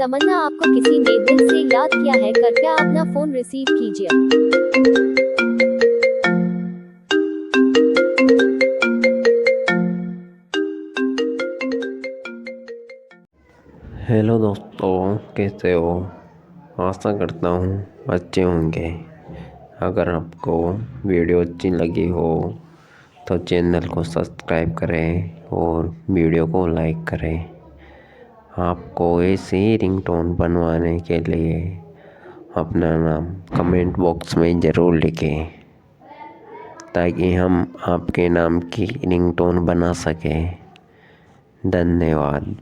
तमन्ना, आपको किसी ने दिल से याद किया है, कृपया अपना फोन रिसीव कीजिए। हेलो दोस्तों, कैसे हो? आशा करता हूँ अच्छे होंगे। अगर आपको वीडियो अच्छी लगी हो तो चैनल को सब्सक्राइब करें और वीडियो को लाइक करें। आपको ऐसे ही रिंगटोन बनवाने के लिए अपना नाम कमेंट बॉक्स में ज़रूर लिखें, ताकि हम आपके नाम की रिंगटोन बना सकें। धन्यवाद।